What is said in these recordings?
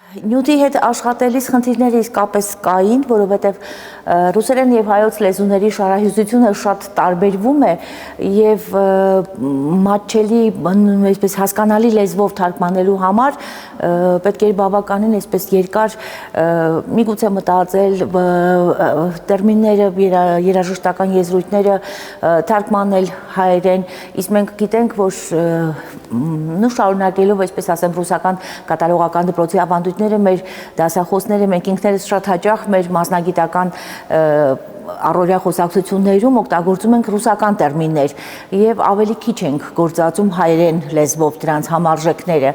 Նյութի հետ աշխատելիս խնդիրները իսկապես կային, որովհետև ռուսերեն եւ հայոց լեզուների շարահյուսությունը շատ տարբերվում է եւ մատչելի, այսպես հասկանալի լեզվով թարգմանելու համար պետք է բավականին այսպես երկար միգուցե մտածել տերմինները, երաժշտական եզրույթները թարգմանել հայերեն, իսկ մենք գիտենք, որ նույն շարունակելով, այսպես ասեմ, ռուսական կատարողական դպրոցի ավանդույթները մեր դասախոսները, մենք ինքներս շատ հաճախ մեր մասնագիտական առօրյա խոսակցություններում օգտագործում ենք ռուսական տերմիններ եւ ավելի քիչ ենք գործածում հայերեն լեզվով դրանց համարժեքները,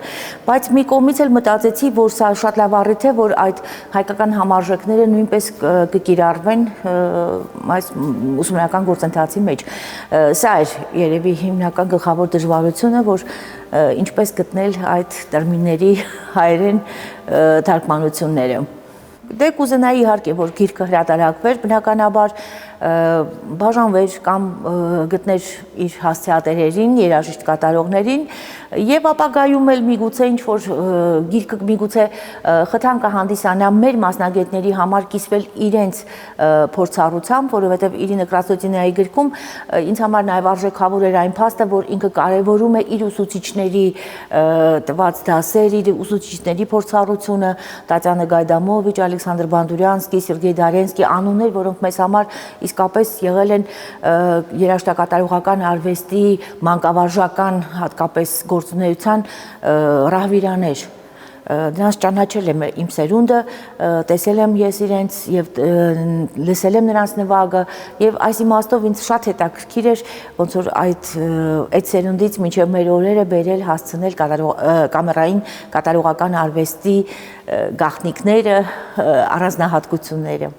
բայց մի կողմից էլ մտածեցի, որ սա շատ լավ առիթ է, որ այդ հայկական համարժեքները նույնպես կկիրառվեն այս ուսումնական գործընթացի մեջ։ Սա էր երևի հիմնական գլխավոր դժվարությունը, որ ինչպես գտնել այդ տերմինների հայերեն թարգմանությունները։ Դե կուզենայի իհարկե, որ գիրքը հրատարակվեր, բնականաբար բաժանվեր կամ գտներ իր հասցեատերերին, երաժիշտ կատարողներին եւ ապագայում էլ միգուցե ինչ-որ գիրքը միգուցե խթան կհանդիսանա մեր մասնագետների համար կիսվել իրենց փորձառությամբ, որովհետեւ Իրինա Կրասնոդինայի գրքում ինձ համար նաեւ արժեքավոր էր այն փաստը, որ ինքը կարեւորում է իր ուսուցիչների տված դասեր, իր ուսուցիչների փորձառությունը, Տատյանա Գայդամովիչ, Ալեքսանդր Բանդուրյանսկի, Սերգեյ Դարենսկի անուններ, որոնք մեզ համար իսկապես եղել են երաժշտակատարողական արվեստի մանկավարժական հատկապես գործունեության ռահվիրաներ։ Նրանց ճանաչել եմ իմ սերունդը, տեսել եմ ես իրենց եւ լսել եմ նրանց նվագը եւ այս իմաստով ինձ շատ հետաքրքիր էր ոնց որ այդ սերունդից մինչեւ մեր օրերը բերել հասցնել կամերային կատարողական արվեստի գաղտնիքները, առանձնահատկությունները։